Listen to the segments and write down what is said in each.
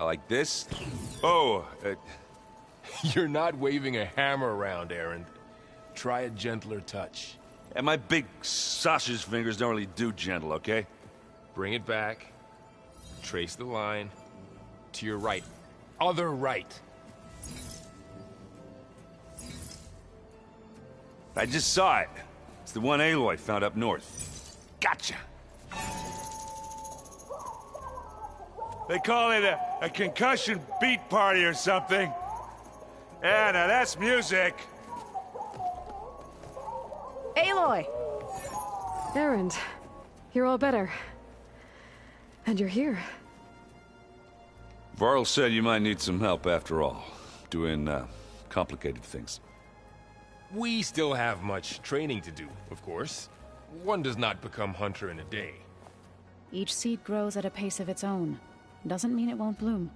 like this? Oh, You're not waving a hammer around, Aaron. Try a gentler touch. and my big sausage fingers don't really do gentle, okay? Bring it back. Trace the line. To your right. Other right. I just saw it. It's the one Aloy found up north. Gotcha! They call it a concussion beat party or something. Yeah, now that's music. Aloy! Erend, you're all better. And you're here. Varl said you might need some help after all. Doing, complicated things. We still have much training to do, of course. One does not become hunter in a day. Each seed grows at a pace of its own. Doesn't mean it won't bloom.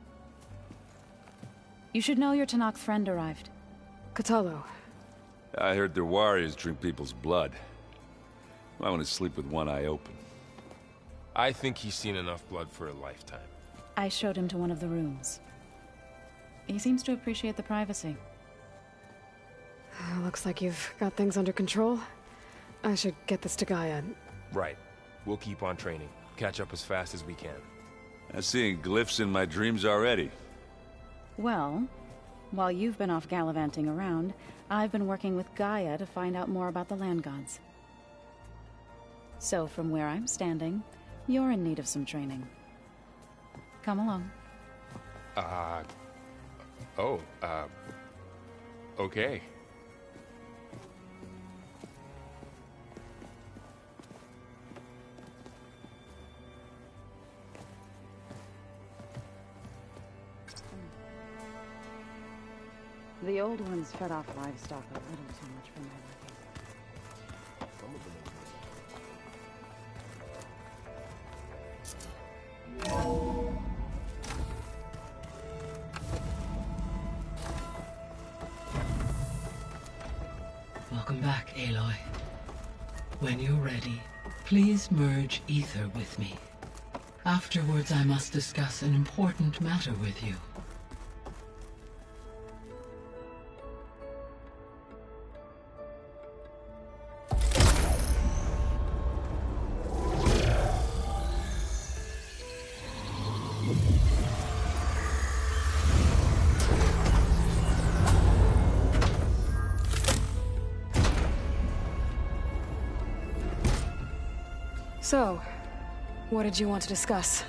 You should know your Tanakh friend arrived. Katalo. I heard their warriors drink people's blood. I want to sleep with one eye open. I think he's seen enough blood for a lifetime. I showed him to one of the rooms. He seems to appreciate the privacy. Looks like you've got things under control. I should get this to Gaia. Right. We'll keep on training. Catch up as fast as we can. I'm seeing glyphs in my dreams already. Well, while you've been off gallivanting around, I've been working with Gaia to find out more about the land gods. So from where I'm standing, you're in need of some training. Come along. Okay. The old ones fed off livestock a little too much for my liking. Welcome back, Aloy. When you're ready, please merge ether with me. Afterwards, I must discuss an important matter with you. So, what did you want to discuss?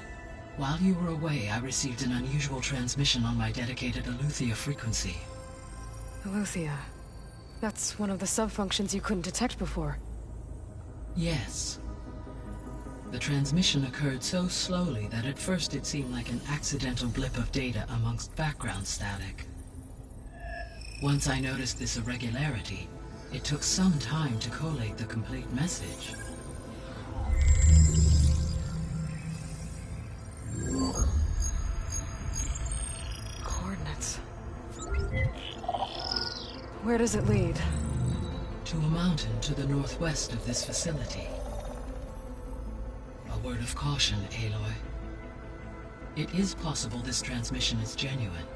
While you were away, I received an unusual transmission on my dedicated Aletheia frequency. Aletheia. That's one of the sub-functions you couldn't detect before. Yes. The transmission occurred so slowly that at first it seemed like an accidental blip of data amongst background static. Once I noticed this irregularity, it took some time to collate the complete message. Coordinates. Where does it lead? To a mountain to the northwest of this facility. A word of caution, Aloy. It is possible this transmission is genuine.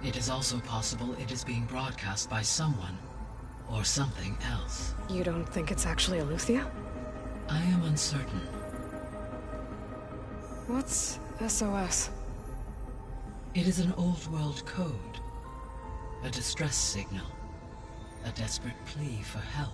It is also possible it is being broadcast by someone or something else. You don't think it's actually Aletheia? I am uncertain. What's SOS? It is an old world code. A distress signal. A desperate plea for help.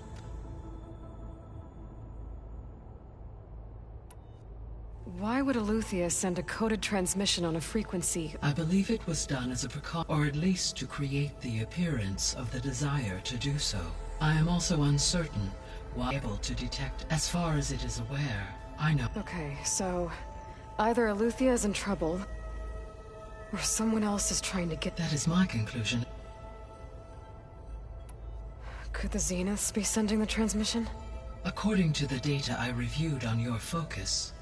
Why would Aletheia send a coded transmission on a frequency? I believe it was done as a precaution, or at least to create the appearance of the desire to do so. I am also uncertain why able to detect. As far as it is aware, I know. Okay, so either Aletheia is in trouble, or someone else is trying to get... That is my conclusion. Could the Zeniths be sending the transmission? According to the data I reviewed on your focus,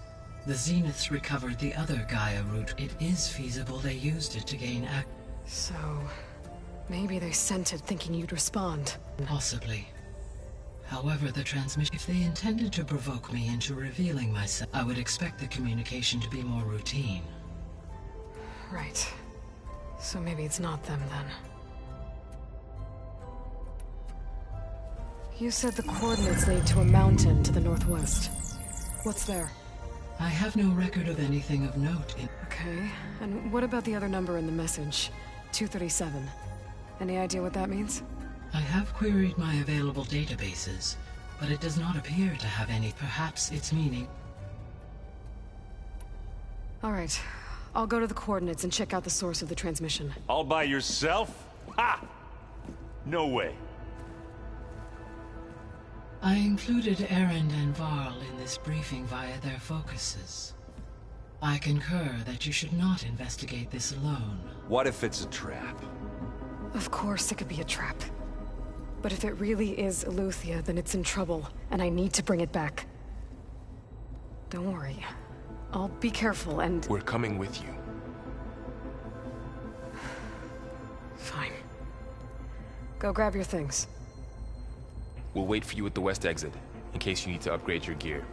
the Zeniths recovered the other Gaia route. It is feasible they used it to gain access. So, maybe they sent it thinking you'd respond. Possibly. However, the transmission... If they intended to provoke me into revealing myself, I would expect the communication to be more routine. Right. So maybe it's not them then. You said the coordinates lead to a mountain to the northwest. What's there? I have no record of anything of note in... Okay, and what about the other number in the message? 237. Any idea what that means? I have queried my available databases, but it does not appear to have any. Perhaps its meaning... Alright, I'll go to the coordinates and check out the source of the transmission. All by yourself? Ha! No way. I included Erend and Varl in this briefing via their focuses. I concur that you should not investigate this alone. What if it's a trap? Of course it could be a trap. But if it really is Eleuthia, then it's in trouble, and I need to bring it back. Don't worry. I'll be careful and... We're coming with you. Fine. Go grab your things. We'll wait for you at the west exit, in case you need to upgrade your gear.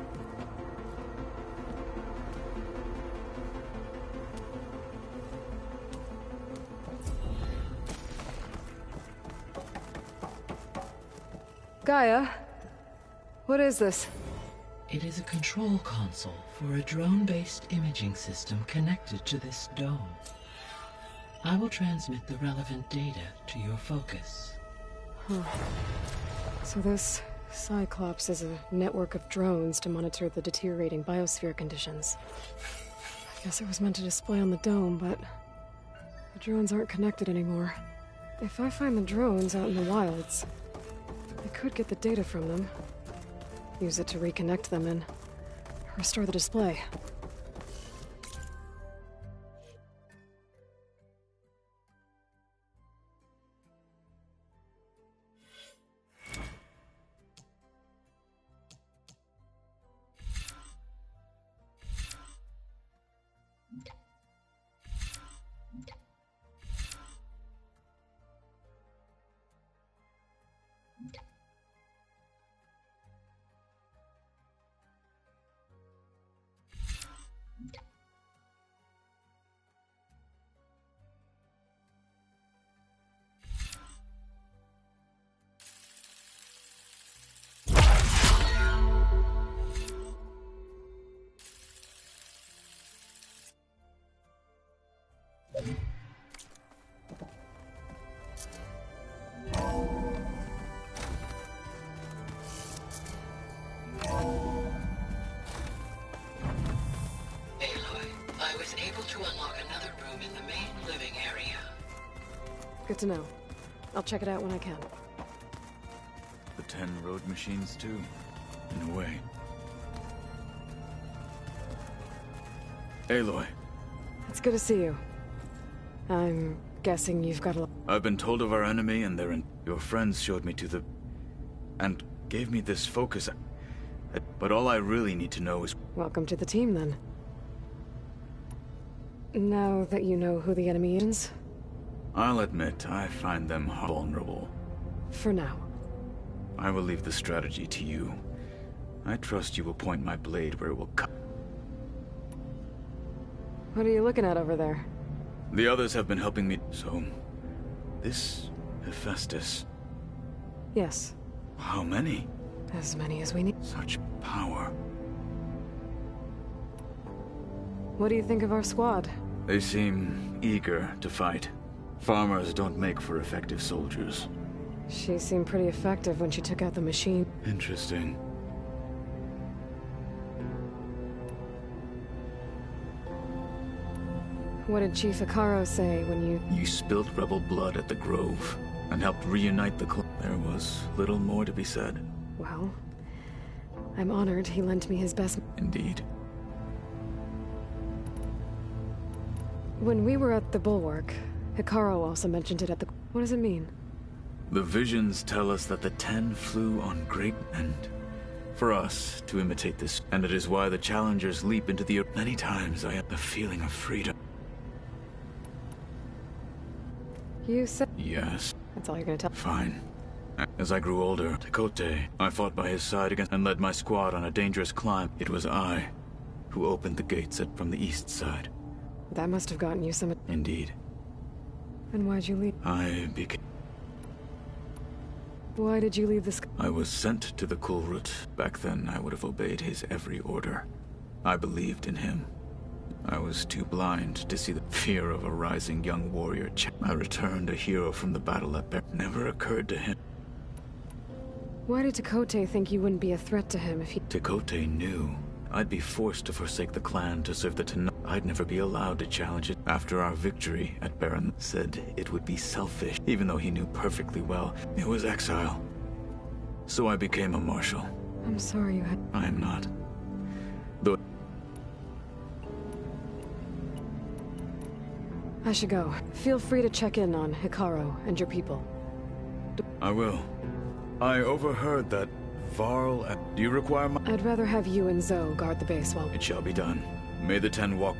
Gaia? What is this? It is a control console for a drone-based imaging system connected to this dome. I will transmit the relevant data to your focus. So this Cyclops is a network of drones to monitor the deteriorating biosphere conditions. I guess it was meant to display on the dome, but the drones aren't connected anymore. If I find the drones out in the wilds, I could get the data from them, use it to reconnect them and restore the display. Good to know. I'll check it out when I can. The 10 road machines, too, in a way. Aloy. It's good to see you. I'm guessing you've got a... I've been told of our enemy and your friends showed me to the... and gave me this focus. But all I really need to know is... Welcome to the team, then. Now that you know who the enemy is... I'll admit, I find them vulnerable. For now. I will leave the strategy to you. I trust you will point my blade where it will cut. What are you looking at over there? The others have been helping me, so... This... Hephaestus... Yes. How many? As many as we need. Such power. What do you think of our squad? They seem eager to fight. Farmers don't make for effective soldiers. She seemed pretty effective when she took out the machine. Interesting. What did Chief Hikaru say when you... You spilled rebel blood at the Grove, and helped reunite the clan. There was little more to be said. Well, I'm honored he lent me his best... Indeed. When we were at the Bulwark, Hikaru also mentioned it at the... What does it mean? The visions tell us that the 10 flew on great end. For us to imitate this, and it is why the challengers leap into the... Many times I have the feeling of freedom. You said... Yes. That's all you're gonna tell... Fine. As I grew older, Tekote, I fought by his side against and led my squad on a dangerous climb. It was I who opened the gates from the east side. That must have gotten you some... Indeed. And why'd you leave? Why did you leave this... I was sent to the Kulrut. Back then, I would have obeyed his every order. I believed in him. I was too blind to see the fear of a rising young warrior. I returned a hero from the battle at Bear. Never occurred to him. Why did Tekote think you wouldn't be a threat to him if he... Tekote knew I'd be forced to forsake the clan to serve the Tenno. I'd never be allowed to challenge it. After our victory at Baron said it would be selfish, even though he knew perfectly well it was exile. So I became a marshal. I'm sorry you had... I am not. Though... I should go. Feel free to check in on Hikaru and your people. I will. I overheard that Varl... Do you require my... I'd rather have you and Zoe guard the base while... It shall be done. May the Ten walk...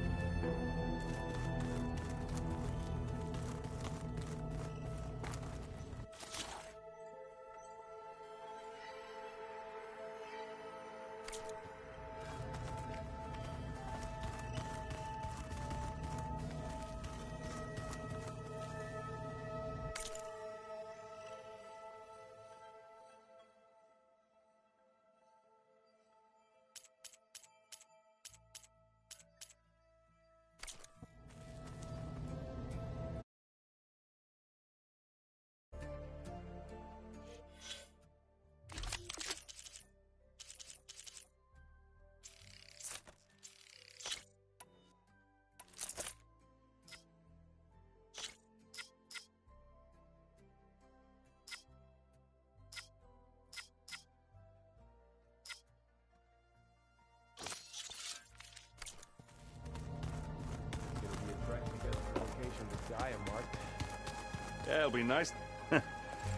Yeah, it'll be nice.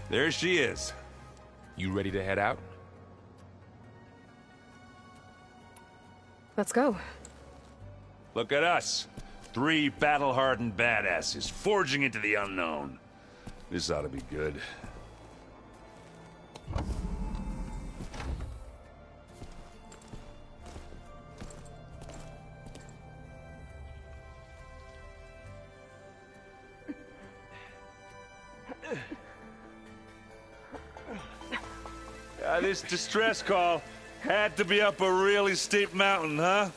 There she is. You ready to head out? Let's go. Look at us. 3 battle-hardened badasses forging into the unknown. This ought to be good. This distress call had to be up a really steep mountain, huh?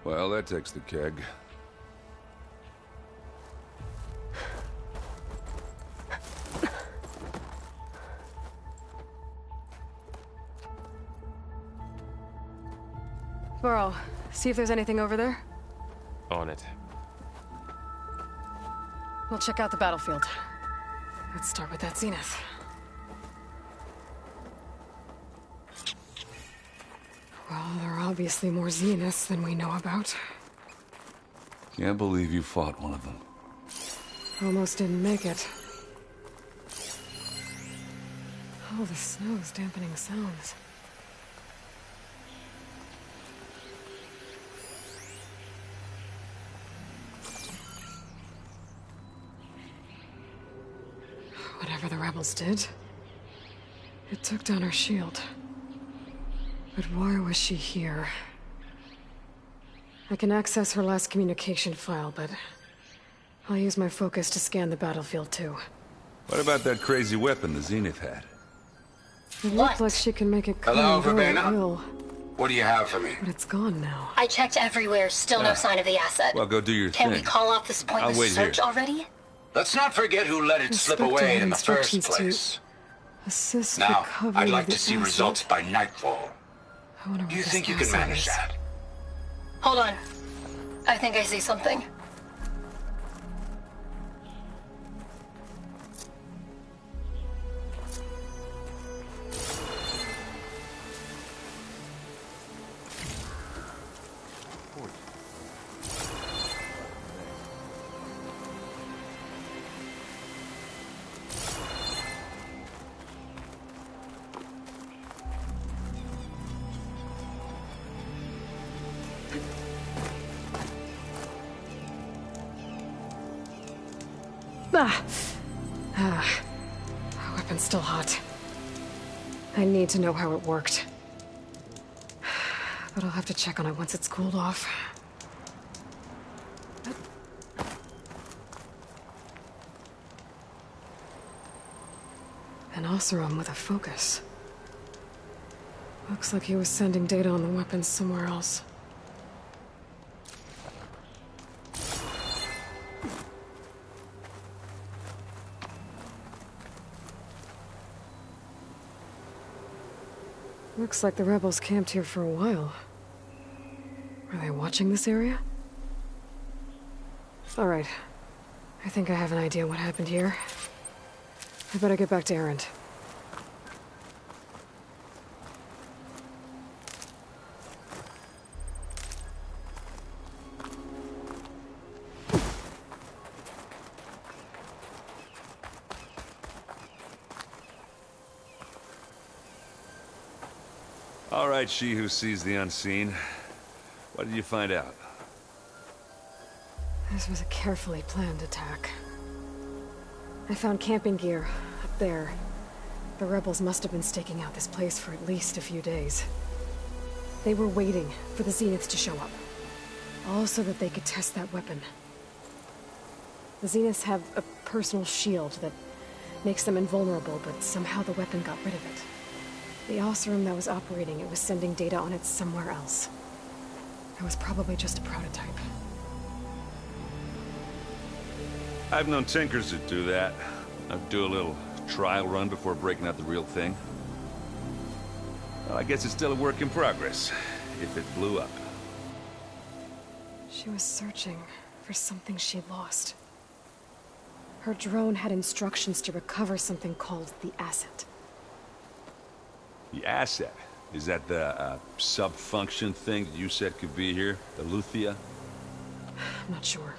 Well, that takes the keg. Varl, see if there's anything over there. On it. We'll check out the battlefield. Let's start with that zenith. Well, there are obviously more zeniths than we know about. Can't believe you fought one of them. Almost didn't make it. Oh, the snow's dampening sounds. Whatever the rebels did, it took down her shield. But why was she here? I can access her last communication file, but I'll use my focus to scan the battlefield too. What about that crazy weapon the Zenith had? It looked like she can make it come Hello, and go at Verbena? will. What do you have for me? But it's gone now. I checked everywhere, still no sign of the asset. Well, go do your Can thing. we call off this I'll pointless wait search here. already? Let's not forget who let it slip Inspector away had in the first instructions to place. assist Now, recovery I'd like of the to see asset. results by nightfall. I wonder Do what you this think you can asset manage is. that? Hold on. I think I see something. My weapon's still hot. I need to know how it worked. But I'll have to check on it once it's cooled off. An Oseram with a focus. Looks like he was sending data on the weapons somewhere else. Looks like the rebels camped here for a while. Are they watching this area? Alright. I think I have an idea what happened here. I better get back to Erend. All right, she who sees the unseen. What did you find out? This was a carefully planned attack. I found camping gear up there. The rebels must have been staking out this place for at least a few days. They were waiting for the Zeniths to show up. All so that they could test that weapon. The Zeniths have a personal shield that makes them invulnerable, but somehow the weapon got rid of it. The Oseram that was operating it was sending data on it somewhere else. It was probably just a prototype. I've known tinkers that do that. I'd do a little trial run before breaking out the real thing. Well, I guess it's still a work in progress, if it blew up. She was searching for something she lost. Her drone had instructions to recover something called the asset. The asset? Is that the sub-function thing that you said could be here? The Luthia? I'm not sure.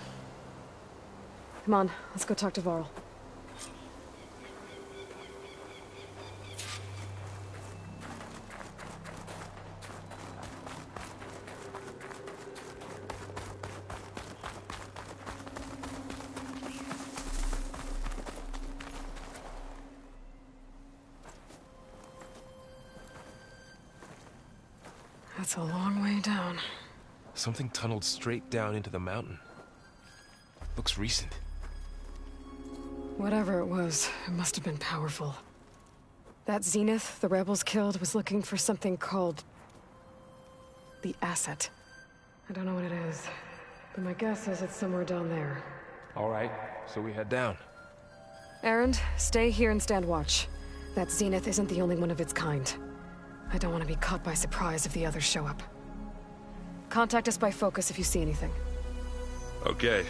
Come on, let's go talk to Varl. That's a long way down. Something tunneled straight down into the mountain. Looks recent. Whatever it was, it must have been powerful. That Zenith the rebels killed was looking for something called the asset. I don't know what it is, but my guess is it's somewhere down there. All right, so we head down. Erend, stay here and stand watch. That Zenith isn't the only one of its kind. I don't want to be caught by surprise if the others show up. Contact us by focus if you see anything. Okay.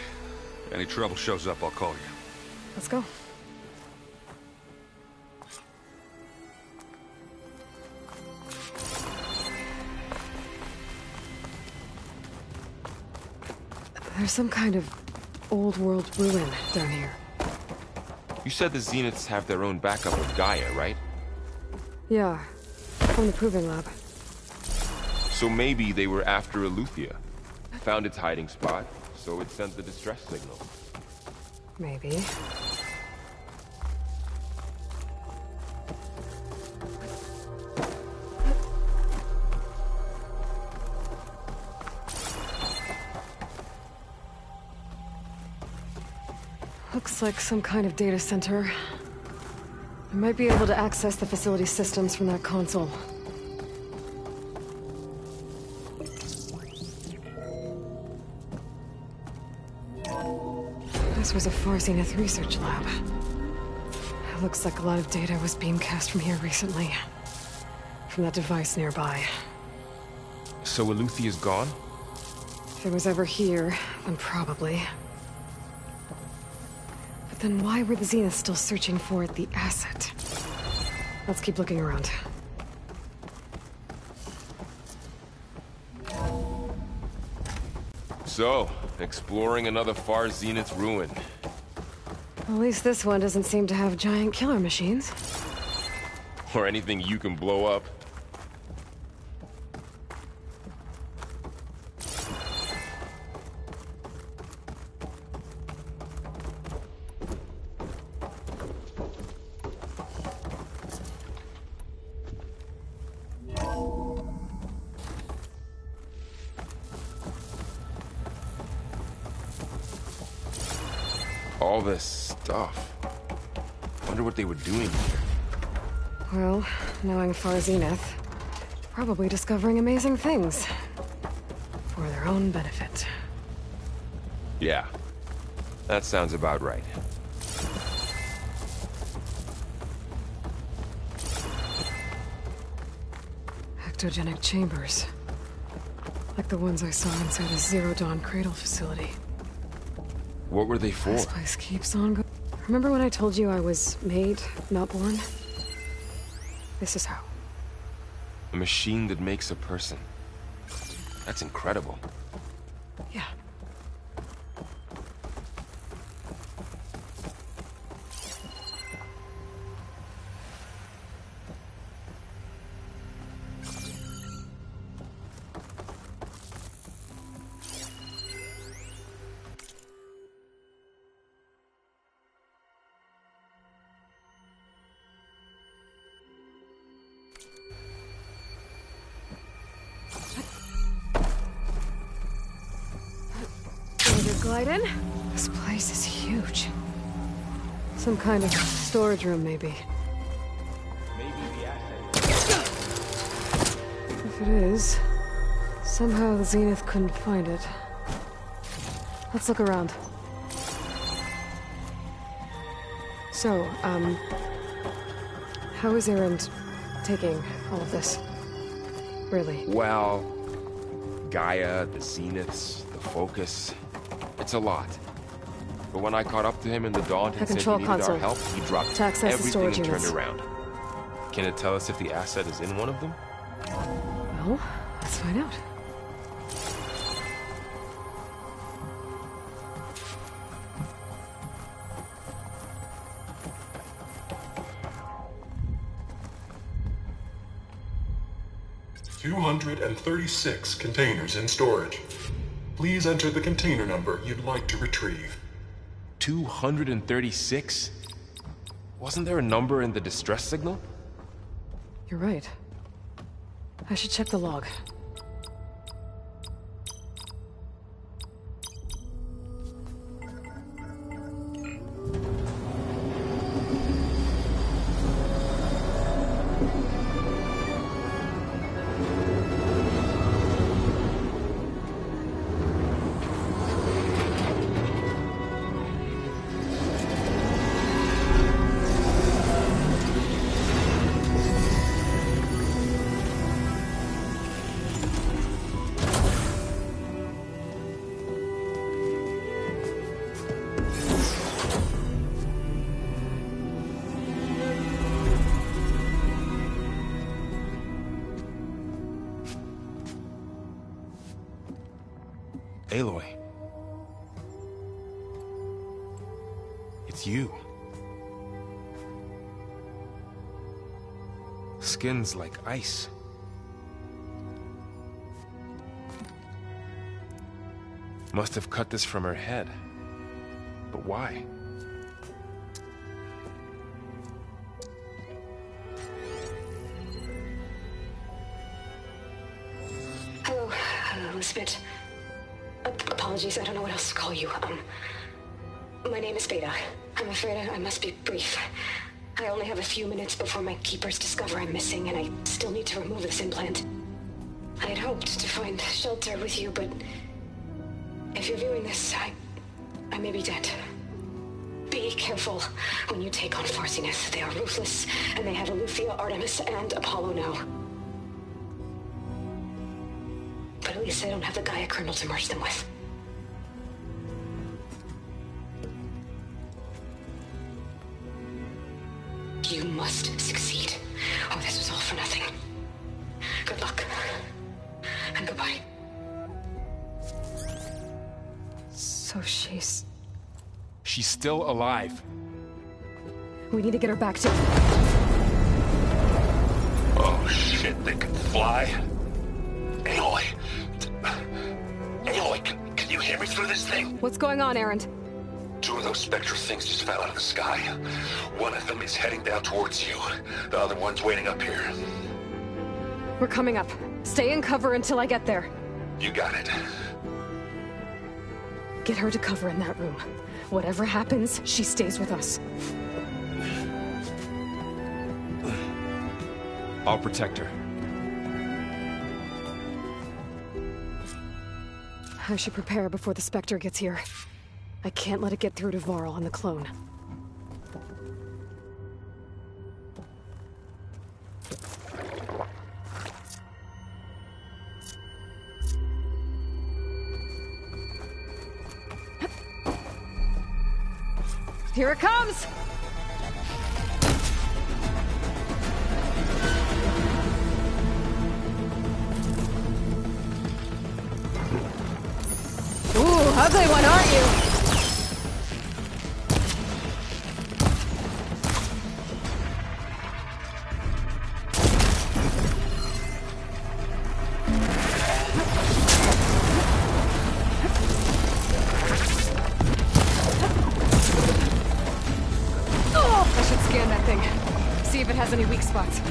Any trouble shows up, I'll call you. Let's go. There's some kind of old-world ruin down here. You said the Zeniths have their own backup of Gaia, right? Yeah, from the Proving Lab. So maybe they were after Eleuthia. Found its hiding spot, so it sent the distress signal. Maybe. Looks like some kind of data center. I might be able to access the facility systems from that console. This was a Far Zenith research lab. It looks like a lot of data was beamcast from here recently. From that device nearby. So Eleuthea's gone? If it was ever here, then probably. But then why were the Zeniths still searching for the asset? Let's keep looking around. So, exploring another Far Zenith ruin. At least this one doesn't seem to have giant killer machines. Or anything you can blow up. All this stuff. Wonder what they were doing here. Well, knowing Far Zenith, probably discovering amazing things. For their own benefit. Yeah, that sounds about right. Ectogenic chambers. Like the ones I saw inside a Zero Dawn cradle facility. What were they for? This place keeps on going. Remember when I told you I was made, not born? This is how. A machine that makes a person. That's incredible. Yeah. Glide in? This place is huge. Some kind of storage room, maybe. If it is, somehow the Zenith couldn't find it. Let's look around. So, how is Erend taking all of this? Really? Well, Gaia, the Zeniths, the Focus. It's a lot. But when I caught up to him in the dawn and said he needed our help, he dropped everything and turned around. Can it tell us if the asset is in one of them? Well, let's find out. $236 containers in storage. Please enter the container number you'd like to retrieve. 236? Wasn't there a number in the distress signal? You're right. I should check the log. Aloy. It's you. Skin's like ice. Must have cut this from her head. But why? Hello, Elizabeth. Apologies, I don't know what else to call you. My name is Beta. I'm afraid I must be brief. I only have a few minutes before my keepers discover I'm missing, and I still need to remove this implant. I had hoped to find shelter with you, but if you're viewing this, I may be dead. Be careful when you take on Farsiness. They are ruthless, and they have Eleuthia, Artemis, and Apollo now. But at least they don't have the Gaia kernel to merge them with. You must succeed, or this was all for nothing. Good luck. And goodbye. So she's still alive. We need to get her back to... Oh shit, they can fly? Aloy! Aloy, can you hear me through this thing? What's going on, Erend? 2 of those Spectre things just fell out of the sky. One of them is heading down towards you. The other one's waiting up here. We're coming up. Stay in cover until I get there. You got it. Get her to cover in that room. Whatever happens, she stays with us. I'll protect her. I should prepare before the Spectre gets here. I can't let it get through to Varl and the clone. Here it comes! Ooh, ugly one, aren't you? I should scan that thing. See if it has any weak spots.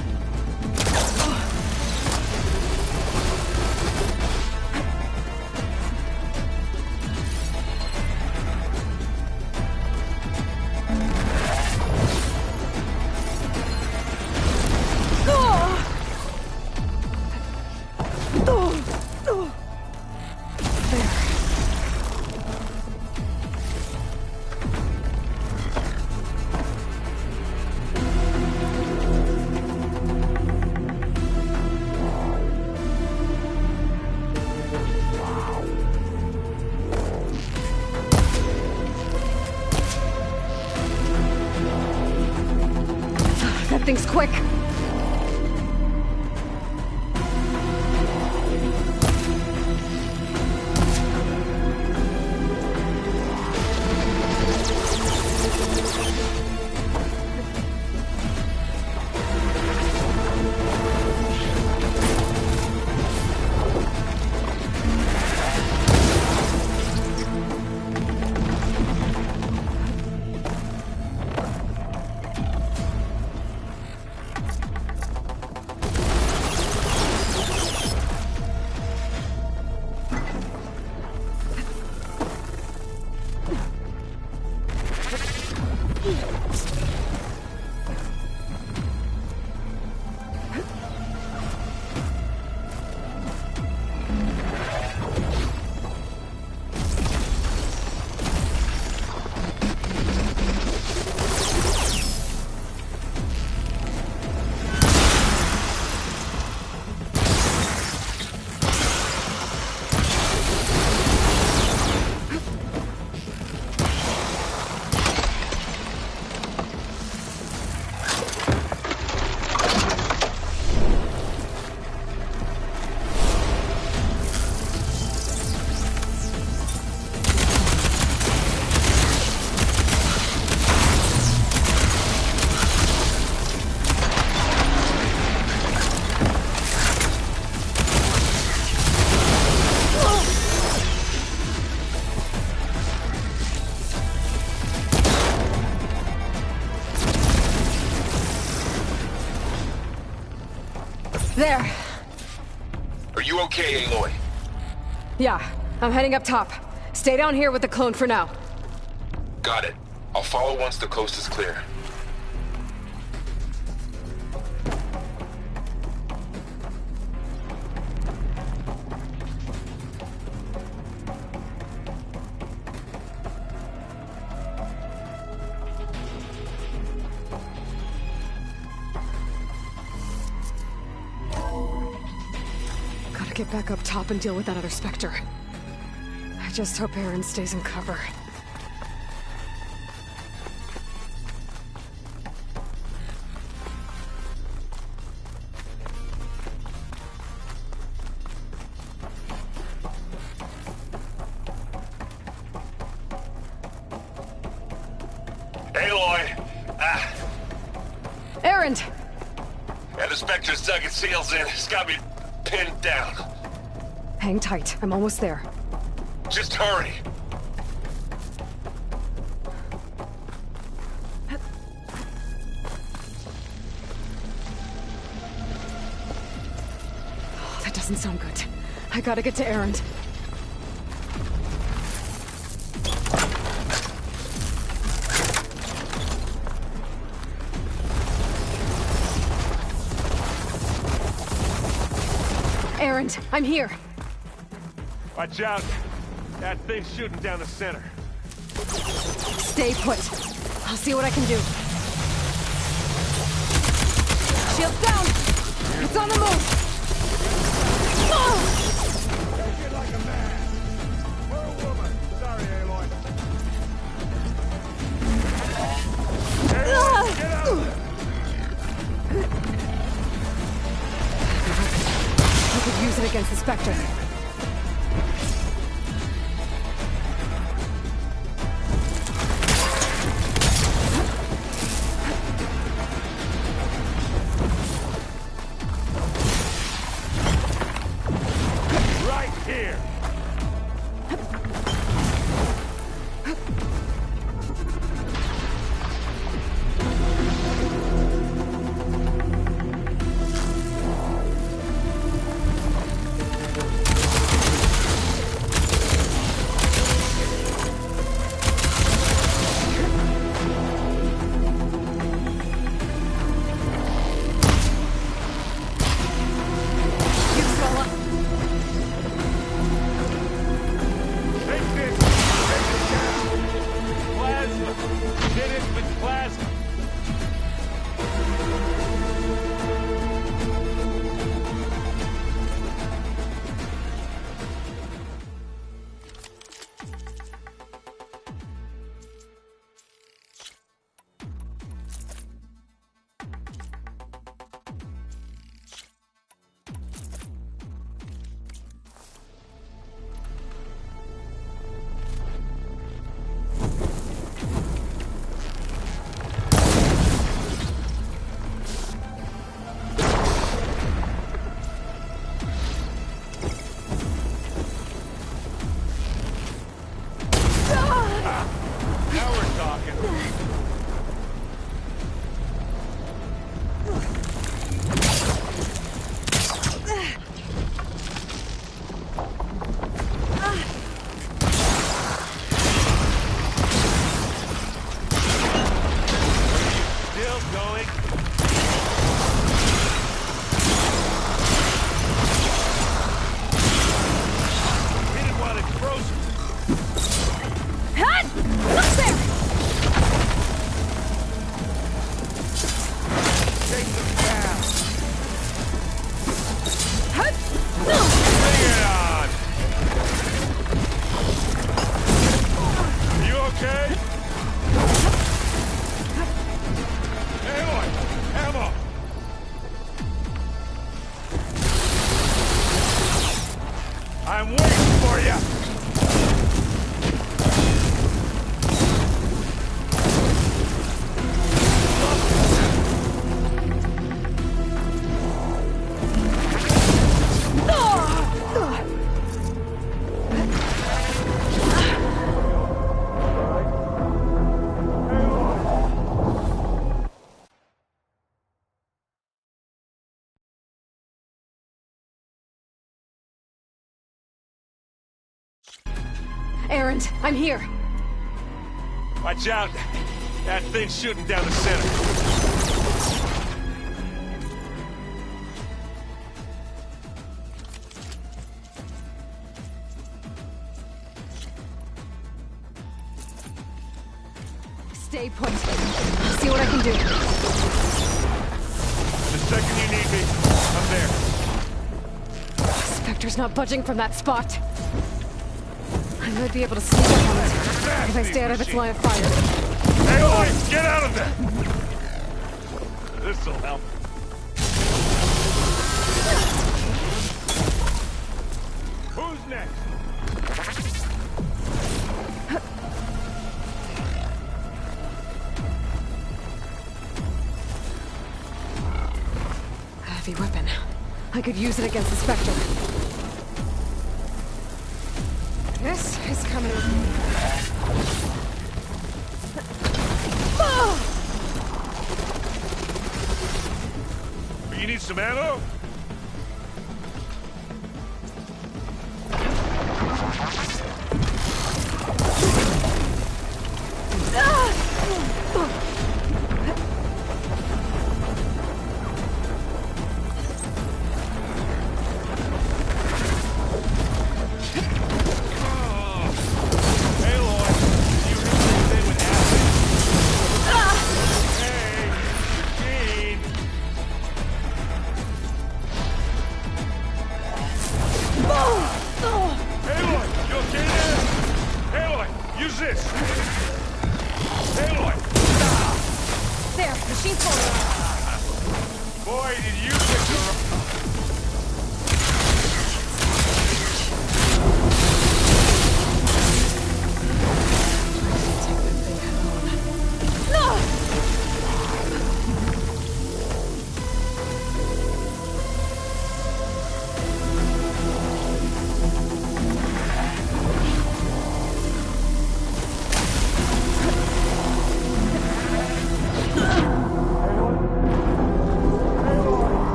That thing's quick. There. Are you okay, Aloy? Yeah, I'm heading up top. Stay down here with the clone for now. Got it. I'll follow once the coast is clear. get back up top and deal with that other Spectre. I just hope Aaron stays in cover. Aaron! Yeah, the Spectre's dug its heels in. It's got me pinned down. Hang tight. I'm almost there. Just hurry. That doesn't sound good. I gotta get to Aaron. Aaron, I'm here. Watch out. That thing's shooting down the center. Stay put. I'll see what I can do. Shields down! It's on the move! Take it like a man. Or a woman. Sorry, Aloy. Aloy, get out of there! I could use it against the Spectre. Right here. I'm waiting for you! Aaron, I'm here. Watch out. That thing's shooting down the center. Stay put. I'll see what I can do. The second you need me, I'm there. Spectre's not budging from that spot. I might be able to sneak up on it if I stay out of its line of fire. Aloy, get out of there! This'll help. Who's next? A heavy weapon. I could use it against the Spectre. This is coming. You need some ammo?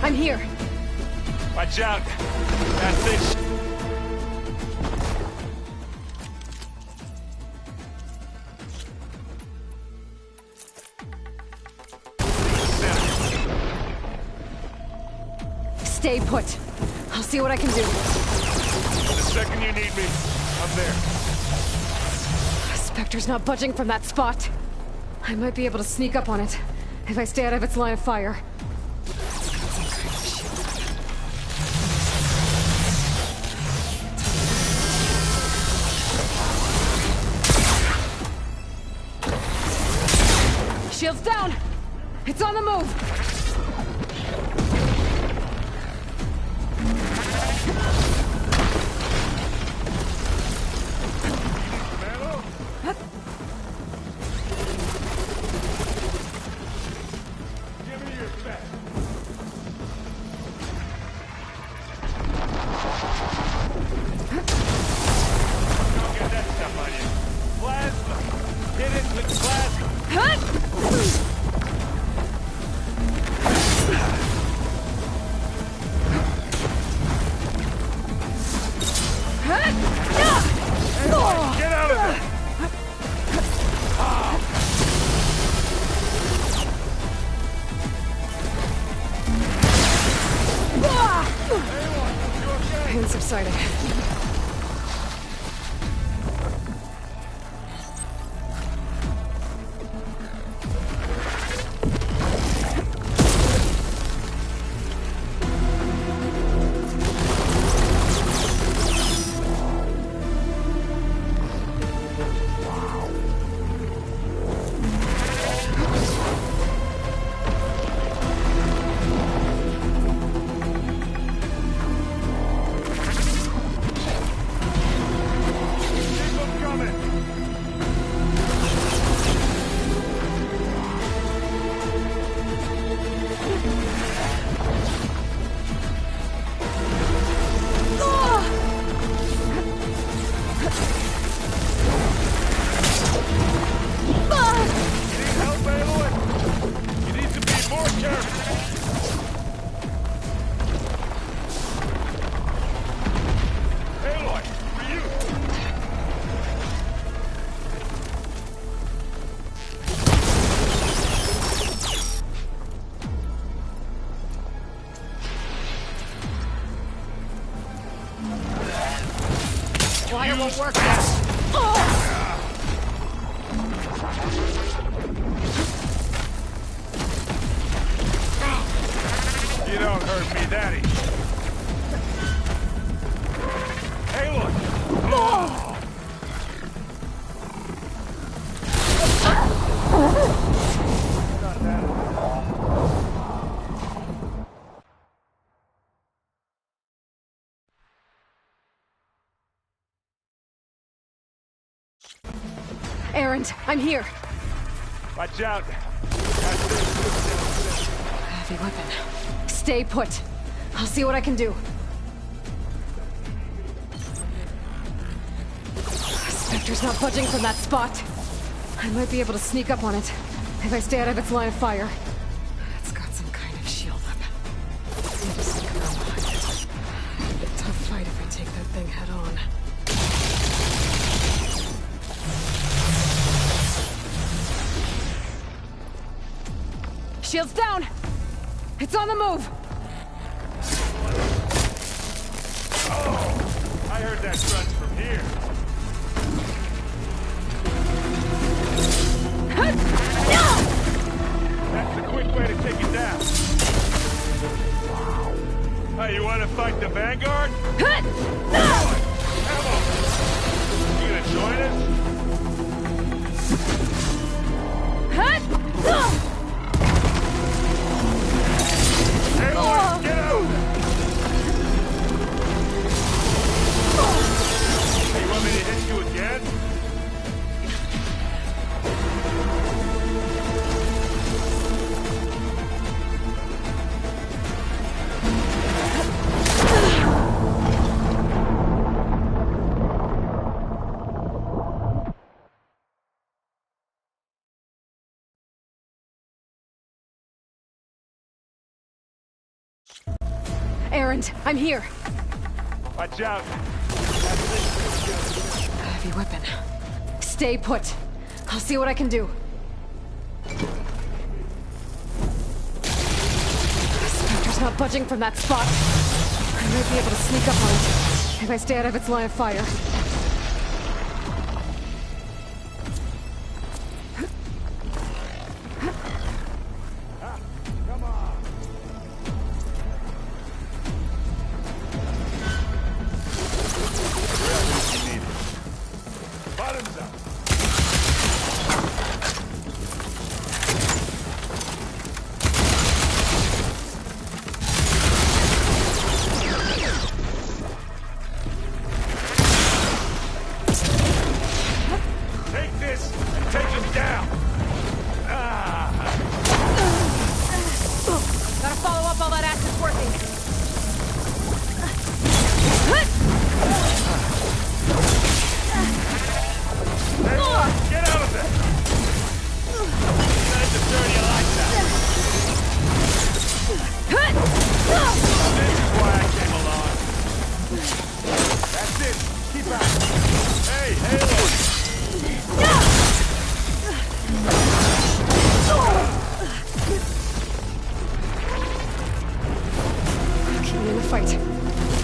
I'm here. Watch out. That thing's... Stay put. I'll see what I can do. The second you need me, I'm there. Spectre's not budging from that spot. I might be able to sneak up on it if I stay out of its line of fire. Shield's down! It's on the move! Give me your best. Don't get that stuff on you. Plasma! Hit it with plasma! Get out of there! Pain subsided. Why it won't work yet? You don't hurt me that easy. Hey, look! Errant, I'm here. Watch out. Heavy weapon. Stay put. I'll see what I can do. Spectre's not budging from that spot. I might be able to sneak up on it if I stay out of its line of fire. It's got some kind of shield up. Need to sneak around behind it. Tough fight if I take that thing head on. Shield's down! It's on the move! Oh, I heard that crunch from here. That's the quick way to take it down. Hey, you want to fight the Vanguard? Come on! You gonna join us? Hey, Lloyd, get out! Hey, you want me to hit you again? Errant, I'm here. Watch out. Heavy weapon. Stay put. I'll see what I can do. Spectre's not budging from that spot. I might be able to sneak up on it if I stay out of its line of fire.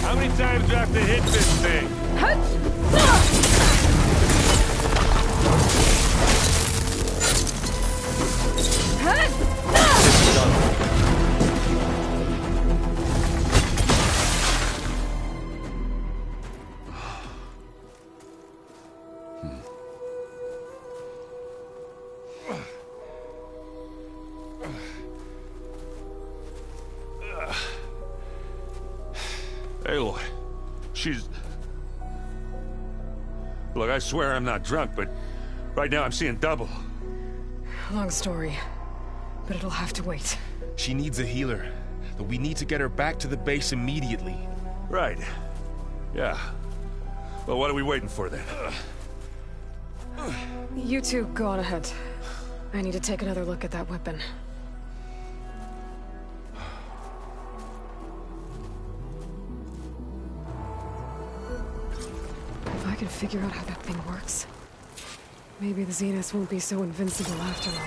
How many times do I have to hit this thing? Aloy, she's... Look, I swear I'm not drunk, but right now I'm seeing double. Long story, but it'll have to wait. She needs a healer, but we need to get her back to the base immediately. Right. Yeah. Well, what are we waiting for then? You two go on ahead. I need to take another look at that weapon. If I can figure out how that thing works, maybe the Zeniths won't be so invincible after all.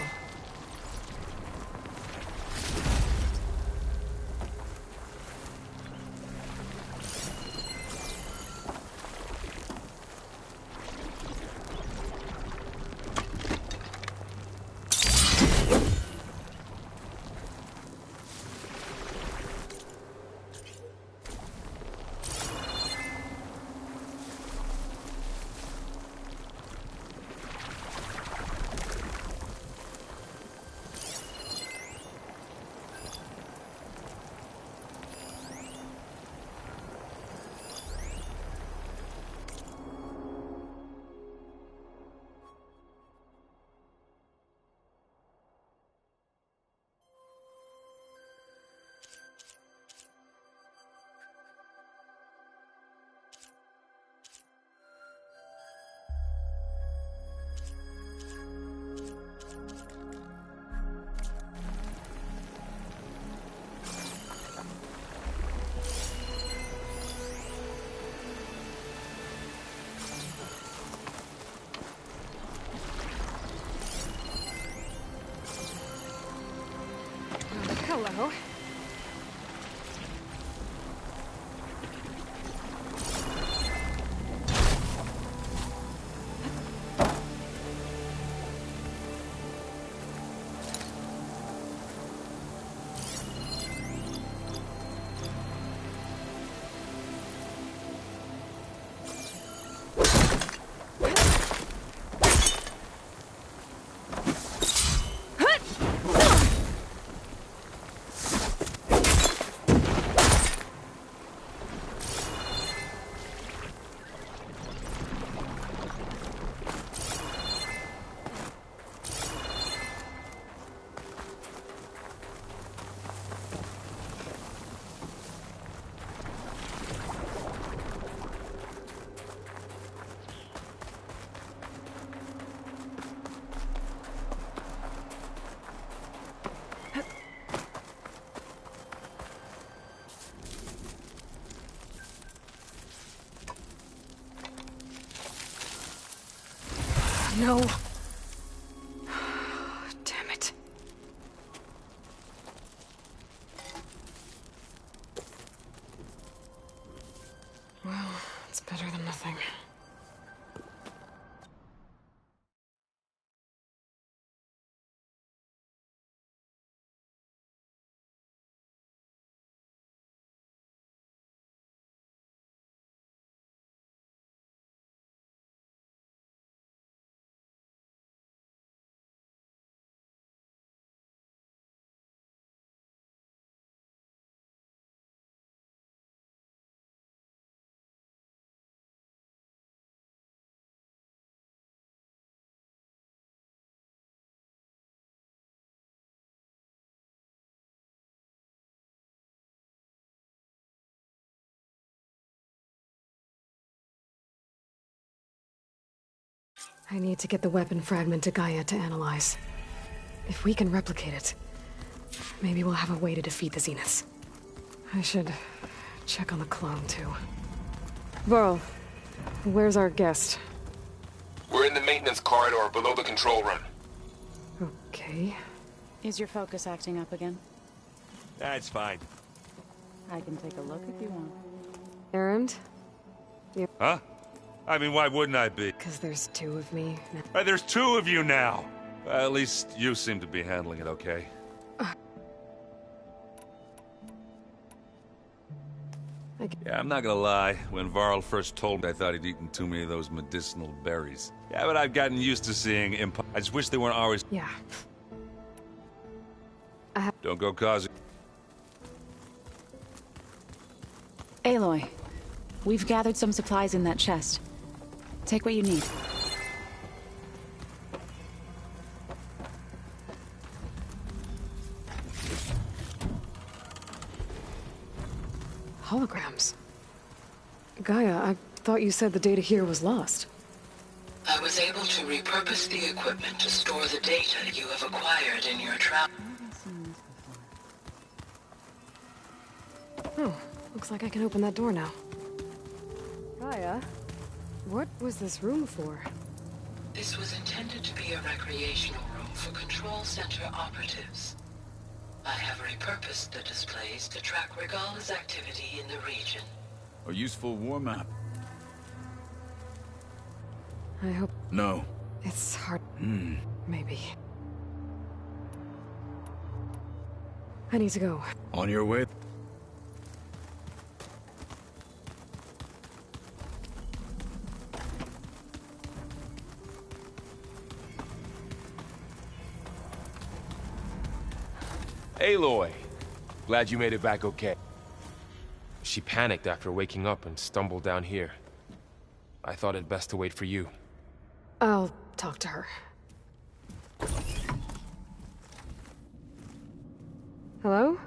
no. Damn it. Well, it's better than nothing. I need to get the weapon fragment to Gaia to analyze. If we can replicate it, maybe we'll have a way to defeat the Zeniths. I should check on the clone, too. Varl, where's our guest? We're in the maintenance corridor below the control room. Okay. Is your focus acting up again? That's fine. I can take a look if you want. Errand? Huh? I mean, why wouldn't I be? Because there's two of me. There's two of you now! At least you seem to be handling it okay. Yeah, I'm not gonna lie. When Varl first told me, I thought he'd eaten too many of those medicinal berries. Yeah, but I've gotten used to seeing I just wish they weren't always... Yeah. Don't go causing... Aloy, we've gathered some supplies in that chest. Take what you need. Holograms. Gaia, I thought you said the data here was lost. I was able to repurpose the equipment to store the data you have acquired in your travel. Oh, looks like I can open that door now. Gaia, what was this room for? This was intended to be a recreational room for Control Center operatives. I have repurposed the displays to track Regala's activity in the region. A useful war map. I hope... No. It's hard... Maybe. I need to go. On your way? Aloy! Glad you made it back okay. She panicked after waking up and stumbled down here. I thought it best to wait for you. I'll talk to her. Hello?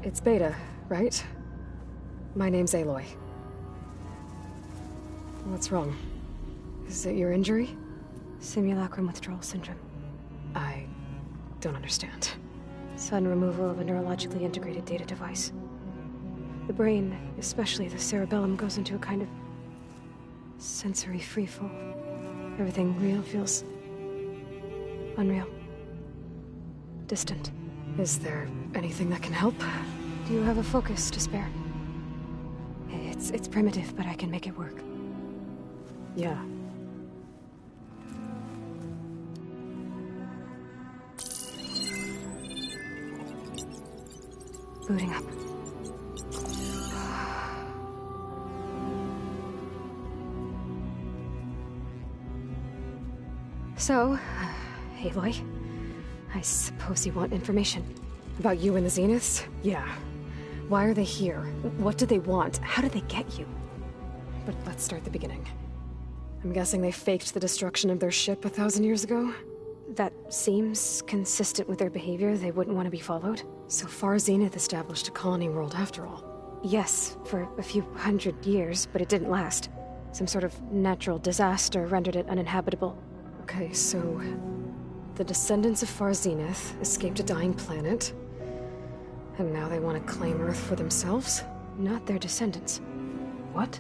It's Beta, right? My name's Aloy. What's wrong? Is it your injury? Simulacrum withdrawal syndrome. I don't understand. Sudden removal of a neurologically integrated data device. The brain, especially the cerebellum, goes into a kind of sensory freefall. Everything real feels unreal. Distant. Is there anything that can help? Do you have a focus to spare? It's primitive, but I can make it work. Yeah. Booting up. So, Aloy, I suppose you want information. About you and the Zeniths? Yeah. Why are they here? What do they want? How did they get you? But let's start at the beginning. I'm guessing they faked the destruction of their ship 1,000 years ago? That seems consistent with their behavior. They wouldn't want to be followed. So far, Zenith established a colony world after all. Yes, for a few hundred years, but it didn't last. Some sort of natural disaster rendered it uninhabitable. Okay, so... the descendants of Far Zenith escaped a dying planet, and now they want to claim Earth for themselves? Not their descendants. What?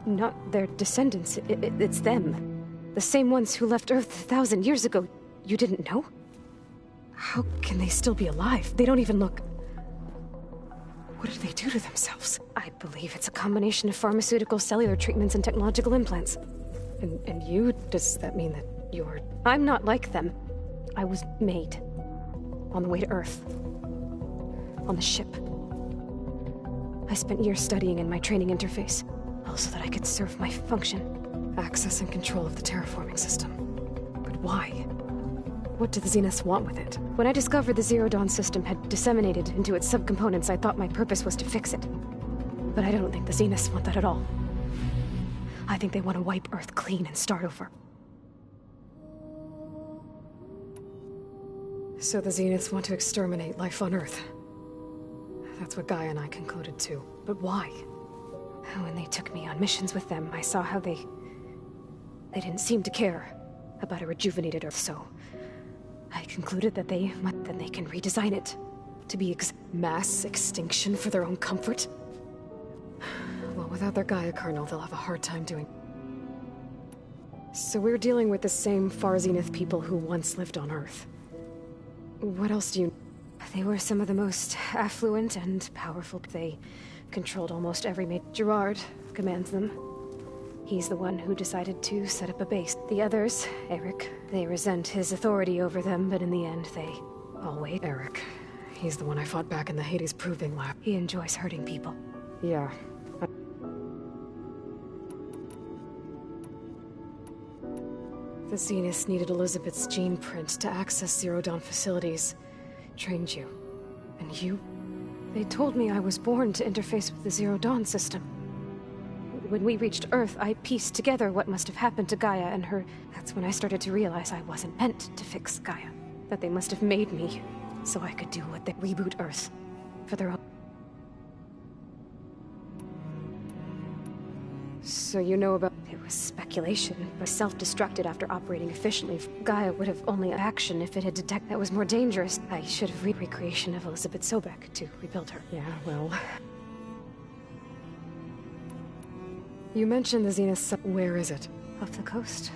Not their descendants. It's them. The same ones who left Earth 1,000 years ago. You didn't know? How can they still be alive? They don't even look... What did they do to themselves? I believe it's a combination of pharmaceutical, cellular treatments, and technological implants. And you? Does that mean that you're... I'm not like them. I was made. On the way to Earth. On the ship. I spent years studying in my training interface, all so that I could serve my function. Access and control of the terraforming system. But why? What do the Zeniths want with it? When I discovered the Zero Dawn system had disseminated into its subcomponents, I thought my purpose was to fix it. But I don't think the Zeniths want that at all. I think they want to wipe Earth clean and start over. So the Zeniths want to exterminate life on Earth. That's what Gaia and I concluded too. But why? When they took me on missions with them, I saw how they didn't seem to care about a rejuvenated Earth, so I concluded that then they can redesign it to be mass extinction for their own comfort. Well, without their Gaia kernel, they'll have a hard time doing. So we're dealing with the same Far Zenith people who once lived on Earth. What else do you... They were some of the most affluent and powerful. They controlled almost every Gerard commands them. He's the one who decided to set up a base. The others, Eric, they resent his authority over them, but in the end, they always... Eric. He's the one I fought back in the Hades Proving Lab. He enjoys hurting people. Yeah. The Zeniths needed Elizabeth's gene print to access Zero Dawn facilities. Trained you. And you? They told me I was born to interface with the Zero Dawn system. When we reached Earth, I pieced together what must have happened to Gaia and her. That's when I started to realize I wasn't meant to fix Gaia. That they must have made me so I could do what they reboot Earth for their own. So you know about... It was speculation, but self-destructed after operating efficiently. Gaia would have only action if it had detected that was more dangerous. I should have recreation of Elizabeth Sobek to rebuild her. Yeah, well... You mentioned the Zenith. Where is it? Off the coast.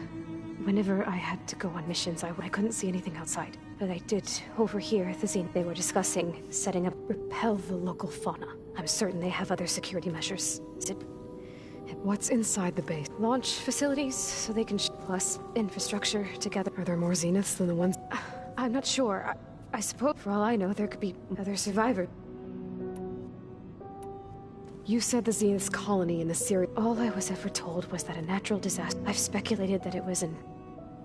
Whenever I had to go on missions, I couldn't see anything outside. But I did overhear at the Zenith. They were discussing setting up... repel the local fauna. I'm certain they have other security measures. What's inside the base? Launch facilities, so they can plus infrastructure together. Are there more Zeniths than the ones... I'm not sure. I suppose, for all I know, there could be other survivors. You said the Zenith's colony in the series... All I was ever told was that a natural disaster... I've speculated that it was an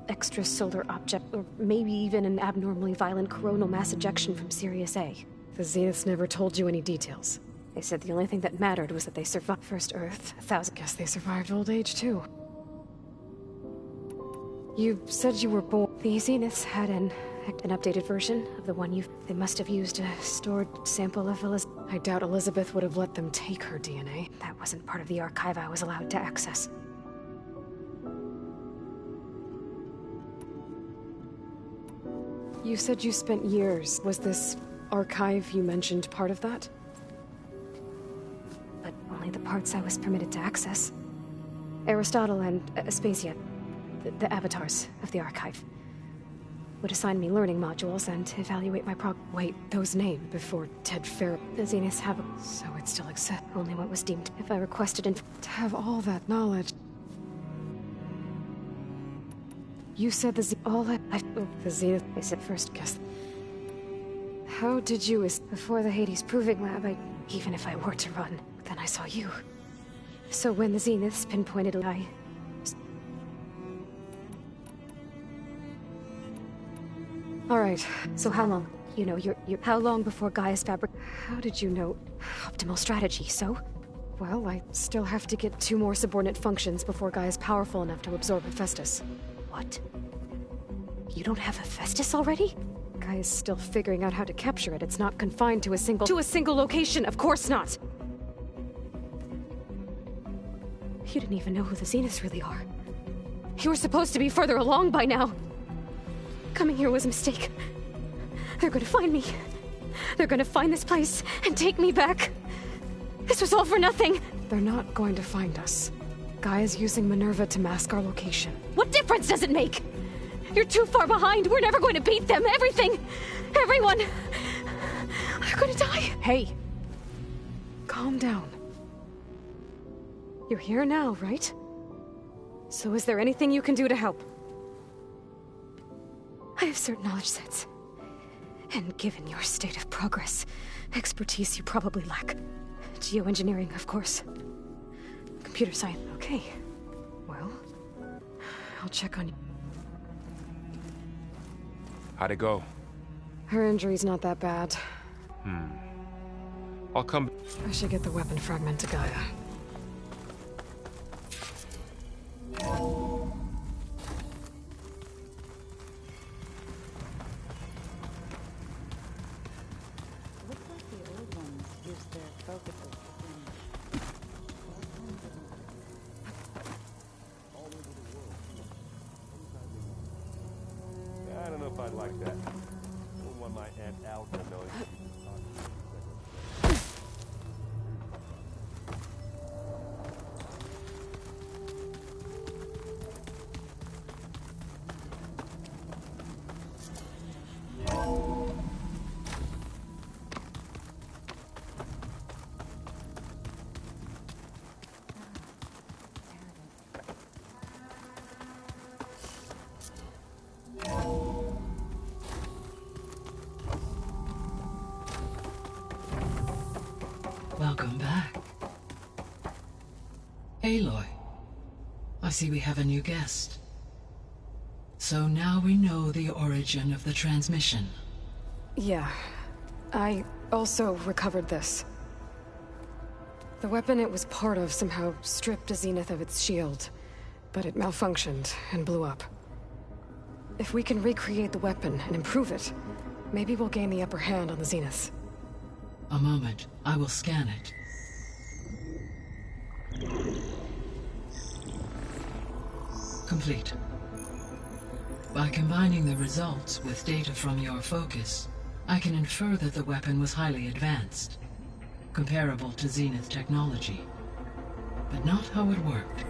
extrasolar object, or maybe even an abnormally violent coronal mass ejection from Sirius A. The Zeniths never told you any details. They said the only thing that mattered was that they survived first Earth, 1,000... Guess they survived old age, too. You said you were born... The Zeniths had an updated version of the one you've... They must have used a stored sample of Elizabeth. I doubt Elizabeth would have let them take her DNA. That wasn't part of the archive I was allowed to access. You said you spent years. Was this archive you mentioned part of that? But only the parts I was permitted to access. Aristotle and Aspasia, the avatars of the archive, would assign me learning modules and evaluate my Wait, those named before Ted Fair. The Zeniths have so it still exists. Only what was deemed. If I requested to have all that knowledge. You said the Zenith is at first guess. How did you before the Hades Proving Lab? Even if I were to run, then I saw you. So when the Zeniths pinpointed All right. So how long? You know, how long before Gaia's fabric? How did you know? Optimal strategy, so? Well, I still have to get 2 more subordinate functions before Gaia's powerful enough to absorb Hephaestus. What? You don't have Hephaestus already? Gaia's still figuring out how to capture it. It's not confined to a single location. Of course not. You didn't even know who the Zeniths really are. You were supposed to be further along by now. Coming here was a mistake. They're gonna find me. They're gonna find this place and take me back. This was all for nothing! They're not going to find us. Gaia's using Minerva to mask our location. What difference does it make? You're too far behind. We're never going to beat them. Everything. Everyone. They're going to die. Hey. Calm down. You're here now, right? So is there anything you can do to help? I have certain knowledge sets. And given your state of progress, expertise you probably lack. Geoengineering, of course. Computer science. Okay. Well, I'll check on you. How'd it go? Her injury's not that bad. I'll come... I should get the weapon fragment to Gaia. I don't know if I'd like that. I don't want my Aunt Alka knowing. Welcome back. Aloy, I see we have a new guest. So now we know the origin of the transmission. Yeah. I also recovered this. The weapon it was part of somehow stripped a Zenith of its shield, but it malfunctioned and blew up. If we can recreate the weapon and improve it, maybe we'll gain the upper hand on the Zeniths. A moment. I will scan it. Complete. By combining the results with data from your focus, I can infer that the weapon was highly advanced, comparable to Zenith technology, but not how it worked.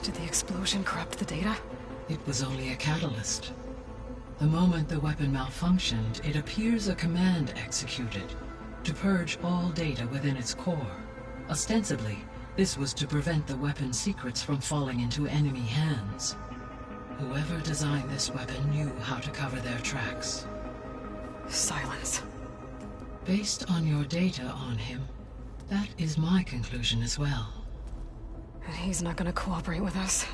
Did the explosion corrupt the data? It was only a catalyst. The moment the weapon malfunctioned, it appears a command executed to purge all data within its core. Ostensibly, this was to prevent the weapon's secrets from falling into enemy hands. Whoever designed this weapon knew how to cover their tracks. Silence. Based on your data on him, that is my conclusion as well. And he's not gonna cooperate with us.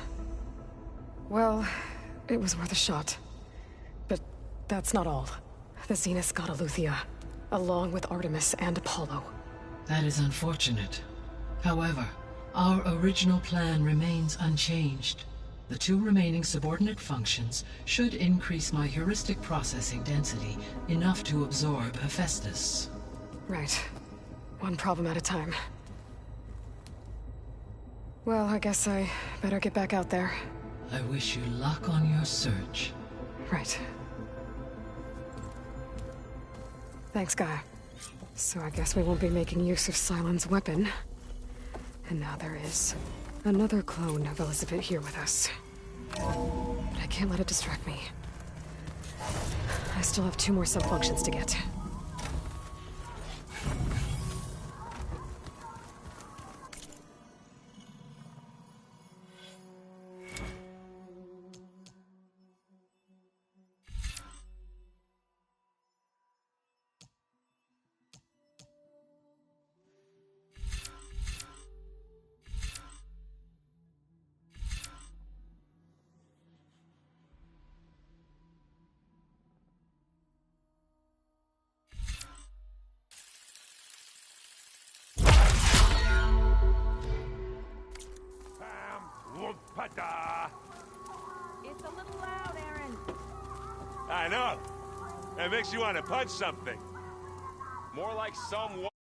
Well, it was worth a shot. But that's not all. The Zeniths got Aletheia, along with Artemis and Apollo. That is unfortunate. However, our original plan remains unchanged. The two remaining subordinate functions should increase my heuristic processing density enough to absorb Hephaestus. Right. One problem at a time. Well, I guess I better get back out there. I wish you luck on your search. Right. Thanks, Gaia. So I guess we won't be making use of Cylon's weapon. And now there is another clone of Elizabeth here with us. But I can't let it distract me. I still have 2 more sub-functions to get. It's a little loud, Aaron. I know. It makes you want to punch something. More like someone.